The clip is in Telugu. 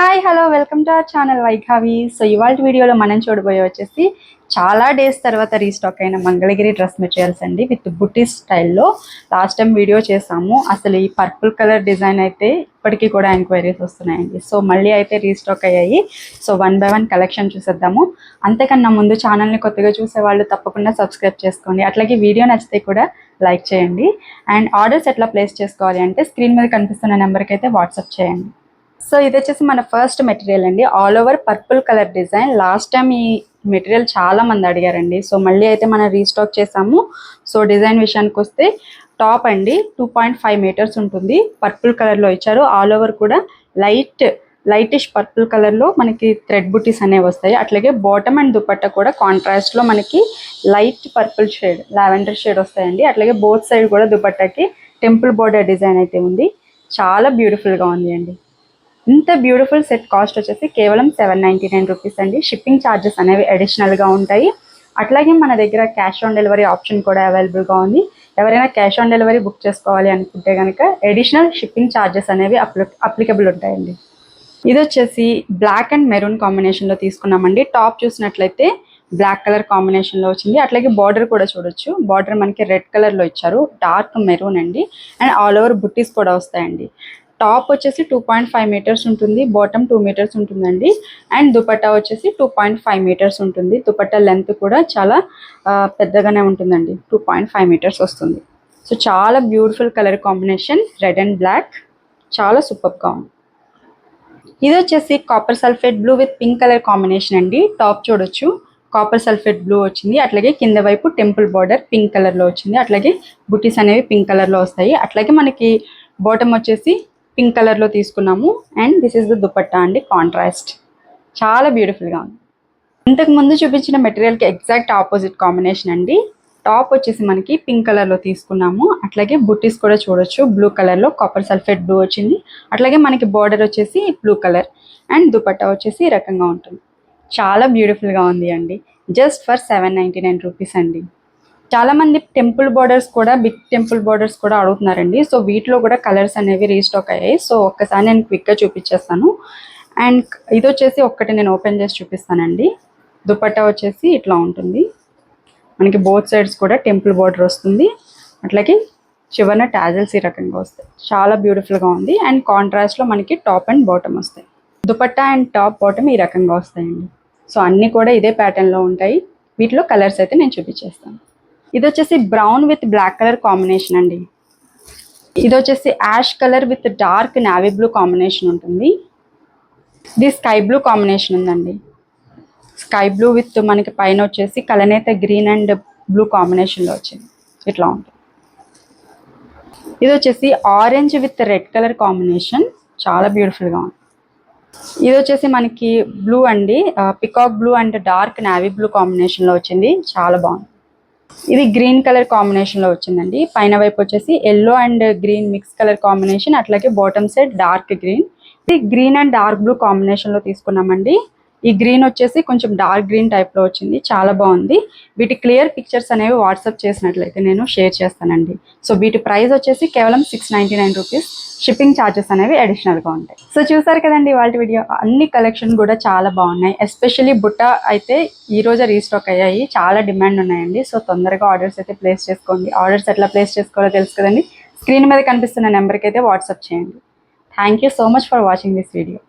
Hi hello welcome to our channel వైఘావి. సో ఇవాళ వీడియోలో మనం చూడబోయే వచ్చేసి చాలా డేస్ తర్వాత రీస్టాక్ అయిన మంగళగిరి డ్రెస్ మెటీరియల్స్ అండి, విత్ బుటీస్ స్టైల్లో. లాస్ట్ టైం వీడియో చేసాము. అసలు ఈ పర్పుల్ కలర్ డిజైన్ అయితే ఇప్పటికీ కూడా ఎంక్వైరీస్ వస్తున్నాయండి. సో మళ్ళీ అయితే రీస్టాక్ అయ్యాయి. సో 1 by 1 కలెక్షన్ చూసేద్దాము. అంతకన్నా ముందు ఛానల్ని కొత్తగా చూసే వాళ్ళు తప్పకుండా సబ్స్క్రైబ్ చేసుకోండి. అట్లాగే వీడియో నచ్చితే కూడా లైక్ చేయండి. అండ్ ఆర్డర్స్ ఎట్లా ప్లేస్ చేసుకోవాలి అంటే స్క్రీన్ మీద కనిపిస్తున్న నెంబర్కి అయితే వాట్సాప్ చేయండి. సో ఇది వచ్చేసి మన ఫస్ట్ మెటీరియల్ అండి, all over purple colour design. Last time ఈ మెటీరియల్ చాలా మంది అడిగారండి. సో మళ్ళీ అయితే మనం రీస్టాక్ చేసాము. సో డిజైన్ విషయానికి వస్తే టాప్ అండి 2.5 మీటర్స్ ఉంటుంది, పర్పుల్ కలర్లో ఇచ్చారు. ఆల్ ఓవర్ కూడా లైటిష్ పర్పుల్ కలర్లో మనకి థ్రెడ్ బుటీస్ అనేవి వస్తాయి. అట్లాగే బాటమ్ అండ్ దుపట్టా కూడా కాంట్రాస్ట్లో మనకి light purple shade, lavender shade వస్తాయండి. అట్లాగే బోత్ సైడ్ కూడా దుపట్టాకి టెంపుల్ బోర్డర్ డిజైన్ అయితే ఉంది. చాలా బ్యూటిఫుల్గా ఉంది అండి. ఇంత బ్యూటిఫుల్ సెట్ కాస్ట్ వచ్చేసి కేవలం 799 రూపీస్ అండి. షిప్పింగ్ ఛార్జెస్ అనేవి అడిషనల్గా ఉంటాయి. అట్లాగే మన దగ్గర క్యాష్ ఆన్ డెలివరీ ఆప్షన్ కూడా అవైలబుల్గా ఉంది. ఎవరైనా క్యాష్ ఆన్ డెలివరీ బుక్ చేసుకోవాలి అనుకుంటే కనుక అడిషనల్ షిప్పింగ్ ఛార్జెస్ అనేవి అప్లికబుల్ ఉంటాయండి. ఇది వచ్చేసి బ్లాక్ అండ్ మెరూన్ కాంబినేషన్లో తీసుకున్నామండి. టాప్ చూసినట్లయితే బ్లాక్ కలర్ కాంబినేషన్లో వచ్చింది. అట్లాగే బార్డర్ కూడా చూడొచ్చు. బార్డర్ మనకి రెడ్ కలర్లో ఇచ్చారు, డార్క్ మెరూన్ అండి. అండ్ ఆల్ ఓవర్ బుట్టీస్ కూడా వస్తాయండి. టాప్ వచ్చేసి 2.5 మీటర్స్ ఉంటుంది, బాటమ్ 2 మీటర్స్ ఉంటుందండి. అండ్ దుపట్టా వచ్చేసి 2.5 మీటర్స్ ఉంటుంది. దుపట్టా లెంత్ కూడా చాలా పెద్దగానే ఉంటుందండి, 2.5 మీటర్స్ వస్తుంది. సో చాలా beautiful colour combination, red and black, చాలా సూపర్గా ఉంది. ఇది వచ్చేసి copper sulphate blue with pink colour combination అండి. టాప్ చూడొచ్చు, కాపర్ సల్ఫేట్ బ్లూ వచ్చింది. అట్లాగే కింద వైపు టెంపుల్ బార్డర్ పింక్ కలర్లో వచ్చింది. అట్లాగే బుటీస్ అనేవి పింక్ కలర్లో వస్తాయి. అట్లాగే మనకి బాటమ్ వచ్చేసి పింక్ కలర్లో తీసుకున్నాము. And this is the dupatta అండి, కాంట్రాస్ట్, చాలా బ్యూటిఫుల్గా ఉంది. ఇంతకు ముందు చూపించిన మెటీరియల్కి ఎగ్జాక్ట్ ఆపోజిట్ కాంబినేషన్ అండి. టాప్ వచ్చేసి మనకి పింక్ కలర్లో తీసుకున్నాము. అట్లాగే బుట్టీస్ కూడా చూడొచ్చు, బ్లూ కలర్లో కాపర్ సల్ఫేట్ బ్లూ వచ్చింది. అట్లాగే మనకి బార్డర్ వచ్చేసి బ్లూ కలర్. అండ్ దుపట్టా వచ్చేసి ఈ రకంగా ఉంటుంది. చాలా బ్యూటిఫుల్గా ఉంది అండి. జస్ట్ ఫర్ 799 రూపీస్ అండి. చాలామంది టెంపుల్ బార్డర్స్ కూడా, బిగ్ టెంపుల్ బార్డర్స్ కూడా అడుగుతున్నారండి. సో వీటిలో కూడా కలర్స్ అనేవి రీస్టాక్ అయ్యాయి. సో ఒక్కసారి నేను క్విక్గా చూపించేస్తాను. అండ్ ఇది వచ్చేసి ఒక్కటి నేను ఓపెన్ చేసి చూపిస్తానండి. దుపట్టా వచ్చేసి ఇట్లా ఉంటుంది. మనకి బోత్ సైడ్స్ కూడా టెంపుల్ బార్డర్ వస్తుంది. అట్లాగే చివరన టాజల్స్ ఈ రకంగా వస్తాయి. చాలా బ్యూటిఫుల్గా ఉంది. అండ్ కాంట్రాస్ట్లో మనకి టాప్ అండ్ బాటమ్ వస్తాయి. దుపట్టా అండ్ టాప్ బాటమ్ ఈ రకంగా వస్తాయండి. సో అన్నీ కూడా ఇదే ప్యాటర్న్లో ఉంటాయి. వీటిలో కలర్స్ అయితే నేను చూపించేస్తాను. ఇది వచ్చేసి brown with black colour combination అండి. ఇది వచ్చేసి ash colour with dark navy blue combination ఉంటుంది. ఇది స్కై బ్లూ కాంబినేషన్ ఉందండి. స్కై బ్లూ విత్ మనకి పైన వచ్చేసి కలనేత గ్రీన్ అండ్ బ్లూ కాంబినేషన్లో వచ్చింది. ఇట్లా ఉంటుంది. ఇది వచ్చేసి orange with red colour combination, చాలా బ్యూటిఫుల్గా ఉంది. ఇది వచ్చేసి మనకి బ్లూ అండి, peacock blue and dark navy blue కాంబినేషన్లో వచ్చింది. చాలా బాగుంది. ఇది గ్రీన్ కలర్ కాంబినేషన్లో వచ్చిందండి. పైన వైపు వచ్చేసి yellow and green mix colour combination. అట్లాగే బాటమ్ సైడ్ డార్క్ గ్రీన్. ఇది గ్రీన్ అండ్ డార్క్ బ్లూ కాంబినేషన్లో తీసుకున్నామండి. ఈ గ్రీన్ వచ్చేసి కొంచెం డార్క్ గ్రీన్ టైప్లో వచ్చింది, చాలా బాగుంది. వీటి క్లియర్ పిక్చర్స్ అనేవి వాట్సాప్ చేసినట్లయితే నేను షేర్ చేస్తానండి. సో వీటి ప్రైస్ వచ్చేసి కేవలం 699 రూపీస్. షిప్పింగ్ ఛార్జెస్ అనేవి అడిషనల్గా ఉంటాయి. సో చూసారు కదండి వాళ్ళ వీడియో. అన్ని కలెక్షన్ కూడా చాలా బాగున్నాయి. ఎస్పెషల్లీ బుట్ట అయితే ఈరోజే రీస్టాక్ అయ్యాయి, చాలా డిమాండ్ ఉన్నాయండి. సో తొందరగా ఆర్డర్స్ అయితే ప్లేస్ చేసుకోండి. ఆర్డర్స్ ఎట్లా ప్లేస్ చేసుకోవాలో తెలుసు కదండి. స్క్రీన్ మీద కనిపిస్తున్న నెంబర్కి అయితే వాట్సాప్ చేయండి. Thank you so much for watching this video.